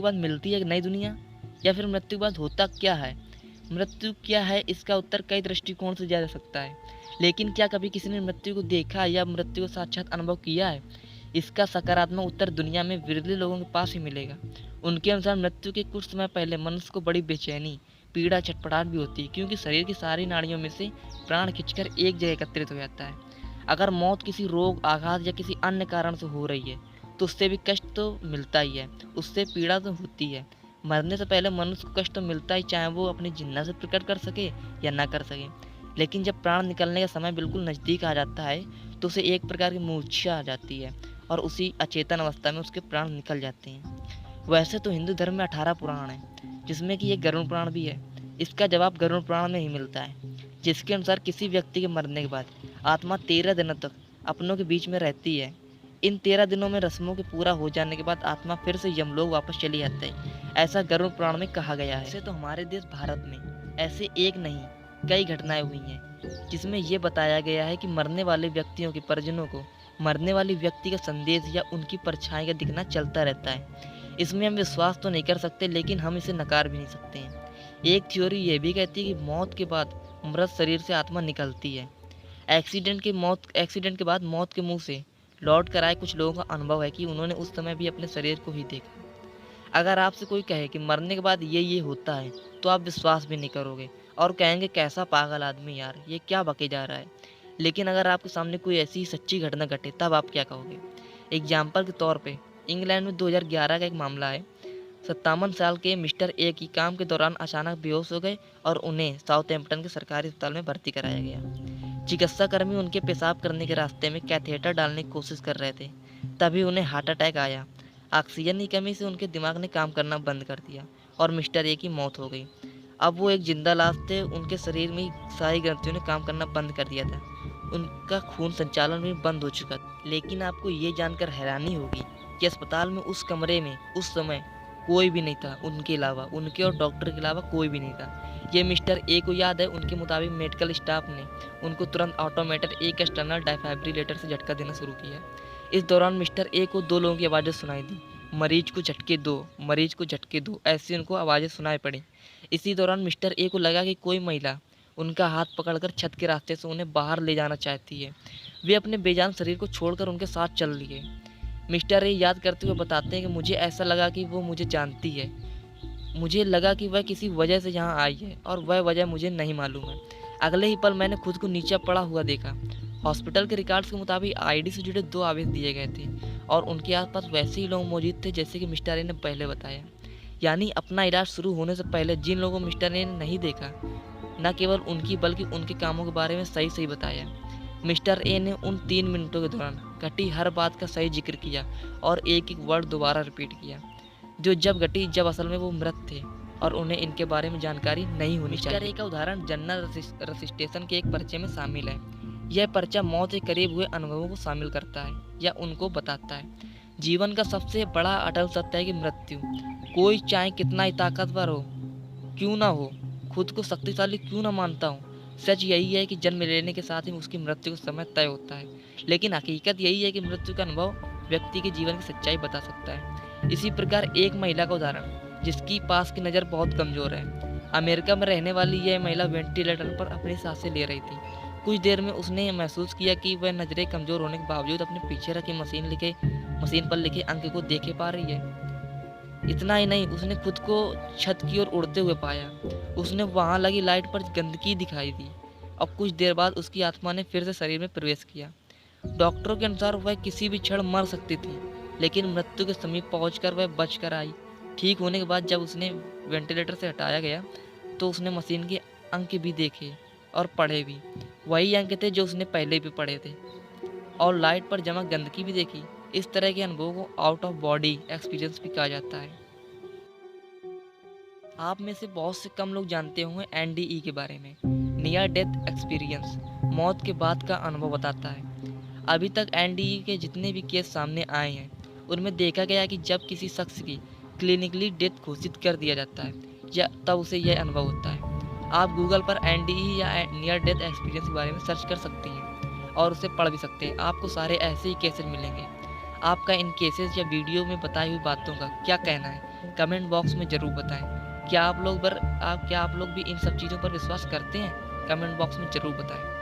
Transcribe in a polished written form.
के बाद मिलती है एक नई दुनिया, या फिर मृत्यु के बाद होता क्या है? मृत्यु क्या है, इसका उत्तर कई दृष्टिकोण से दिया जा सकता है, लेकिन क्या कभी किसी ने मृत्यु को देखा या मृत्यु को साक्षात अनुभव किया है? इसका सकारात्मक उत्तर दुनिया में विरले लोगों के पास ही मिलेगा। उनके अनुसार मृत्यु के कुछ समय पहले मनुष्य को बड़ी बेचैनी, पीड़ा, छटपटाहट भी होती है, क्योंकि शरीर की सारी नाड़ियों में से प्राण खिंचकर एक जगह एकत्रित हो जाता है। अगर मौत किसी रोग, आघात या किसी अन्य कारण से हो रही है तो उससे भी कष्ट तो मिलता ही है, उससे पीड़ा तो होती है। मरने से पहले मनुष्य को कष्ट तो मिलता ही, चाहे वो अपनी जिन्ना से प्रकट कर सके या ना कर सके। लेकिन जब प्राण निकलने का समय बिल्कुल नज़दीक आ जाता है तो उसे एक प्रकार की मूर्छा आ जाती है और उसी अचेतन अवस्था में उसके प्राण निकल जाते हैं। वैसे तो हिंदू धर्म में 18 पुराण हैं, जिसमें कि एक गरुड़ पुराण भी है। इसका जवाब गरुड़ पुराण में ही मिलता है, जिसके अनुसार किसी व्यक्ति के मरने के बाद आत्मा 13 दिनों तक अपनों के बीच में रहती है। इन 13 दिनों में रस्मों के पूरा हो जाने के बाद आत्मा फिर से यमलोक वापस चली जाती है, ऐसा गरुड़ पुराण में कहा गया है। वैसे तो हमारे देश भारत में ऐसे एक नहीं कई घटनाएं हुई हैं, जिसमें ये बताया गया है कि मरने वाले व्यक्तियों के परिजनों को मरने वाली व्यक्ति का संदेश या उनकी परछाई का दिखना चलता रहता है। इसमें हम विश्वास तो नहीं कर सकते, लेकिन हम इसे नकार भी नहीं सकते हैं। एक थ्योरी ये भी कहती है कि मौत के बाद मृत शरीर से आत्मा निकलती है। एक्सीडेंट के बाद मौत के मुंह से लौट कर आए कुछ लोगों का अनुभव है कि उन्होंने उस समय भी अपने शरीर को ही देखा। अगर आपसे कोई कहे कि मरने के बाद ये होता है, तो आप विश्वास भी नहीं करोगे और कहेंगे कैसा पागल आदमी यार, ये क्या बके जा रहा है। लेकिन अगर आपके सामने कोई ऐसी सच्ची घटना घटे, तब आप क्या कहोगे? एग्जाम्पल के तौर पे इंग्लैंड में 2011 का एक मामला है। 57 साल के मिस्टर ए की काम के दौरान अचानक बेहोश हो गए और उन्हें साउथहैम्पटन के सरकारी अस्पताल में भर्ती कराया गया। चिकित्साकर्मी उनके पेशाब करने के रास्ते में कैथेटर डालने की कोशिश कर रहे थे, तभी उन्हें हार्ट अटैक आया। ऑक्सीजन की कमी से उनके दिमाग ने काम करना बंद कर दिया और मिस्टर ए की मौत हो गई। अब वो एक जिंदा लाश थे, उनके शरीर में सारी ग्रंथियों ने काम करना बंद कर दिया था, उनका खून संचालन भी बंद हो चुका था। लेकिन आपको ये जानकर हैरानी होगी कि अस्पताल में उस कमरे में उस समय कोई भी नहीं था, उनके अलावा, उनके और डॉक्टर के अलावा कोई भी नहीं था। ये मिस्टर ए को याद है। उनके मुताबिक मेडिकल स्टाफ ने उनको तुरंत ऑटोमेटेड एक एक्सटर्नल डाइफाइब्रिलेटर से झटका देना शुरू किया। इस दौरान मिस्टर ए को 2 लोगों की आवाज़ें सुनाई दी, मरीज को झटके दो, मरीज को झटके दो, ऐसी उनको आवाज़ें सुनाई पड़ी। इसी दौरान मिस्टर ए को लगा कि कोई महिला उनका हाथ पकड़कर छत के रास्ते से उन्हें बाहर ले जाना चाहती है। वे अपने बेजान शरीर को छोड़कर उनके साथ चल लिए। मिस्टर ए याद करते हुए बताते हैं कि मुझे ऐसा लगा कि वो मुझे जानती है। मुझे लगा कि वह किसी वजह से यहाँ आई है और वह वजह मुझे नहीं मालूम है। अगले ही पल मैंने खुद को नीचे पड़ा हुआ देखा। हॉस्पिटल के रिकॉर्ड्स के मुताबिक आईडी से जुड़े 2 आवेश दिए गए थे और उनके आसपास वैसे ही लोग मौजूद थे जैसे कि मिस्टर ए ने पहले बताया। यानी अपना इलाज शुरू होने से पहले जिन लोगों को मिस्टर ए ने नहीं देखा, न केवल उनकी बल्कि उनके कामों के बारे में सही सही बताया। मिस्टर ए ने उन 3 मिनटों के दौरान घटी हर बात का सही जिक्र किया और एक एक वर्ड दोबारा रिपीट किया, जो जब घटी जब असल में वो मृत थे और उन्हें इनके बारे में जानकारी नहीं होनी चाहिए। मिस्टर ए का उदाहरण जनरल रजिस्ट्रेशन के एक पर्चे में शामिल है। यह पर्चा मौत के करीब हुए अनुभवों को शामिल करता है या उनको बताता है। जीवन का सबसे बड़ा अटल सत्य है कि मृत्यु, कोई चाहे कितना ही ताकतवर हो क्यों ना हो, खुद को शक्तिशाली क्यों ना मानता हो, सच यही है कि जन्म लेने के साथ ही उसकी मृत्यु का समय तय होता है। लेकिन हकीकत यही है कि मृत्यु का अनुभव व्यक्ति के जीवन की सच्चाई बता सकता है। इसी प्रकार एक महिला का उदाहरण, जिसकी पास की नज़र बहुत कमज़ोर है। अमेरिका में रहने वाली यह महिला वेंटिलेटर पर अपनी सांसें ले रही थी। कुछ देर में उसने महसूस किया कि वह नज़रें कमज़ोर होने के बावजूद अपने पीछे रखी मशीन पर लिखे अंक को देखे पा रही है। इतना ही नहीं, उसने खुद को छत की ओर उड़ते हुए पाया। उसने वहां लगी लाइट पर गंदगी दिखाई दी और कुछ देर बाद उसकी आत्मा ने फिर से शरीर में प्रवेश किया। डॉक्टरों के अनुसार वह किसी भी क्षण मर सकती थी, लेकिन मृत्यु के समीप पहुंचकर वह बच कर आई। ठीक होने के बाद जब उसने वेंटिलेटर से हटाया गया तो उसने मशीन के अंक भी देखे और पढ़े भी। वही अंक थे जो उसने पहले भी पढ़े थे, और लाइट पर जमा गंदगी भी देखी। इस तरह के अनुभव को आउट ऑफ बॉडी एक्सपीरियंस भी कहा जाता है। आप में से बहुत से कम लोग जानते होंगे एनडीई के बारे में। नियर डेथ एक्सपीरियंस, मौत के बाद का अनुभव बताता है। अभी तक एनडीई के जितने भी केस सामने आए हैं उनमें देखा गया कि जब किसी शख्स की क्लिनिकली डेथ घोषित कर दिया जाता है या तब उसे यह अनुभव होता है। आप गूगल पर एनडीई या नियर डेथ एक्सपीरियंस के बारे में सर्च कर सकती हैं और उसे पढ़ भी सकते हैं। आपको सारे ऐसे ही केसेस मिलेंगे। आपका इन केसेस या वीडियो में बताई हुई बातों का क्या कहना है, कमेंट बॉक्स में ज़रूर बताएं। क्या आप लोग भी इन सब चीज़ों पर विश्वास करते हैं? कमेंट बॉक्स में ज़रूर बताएं।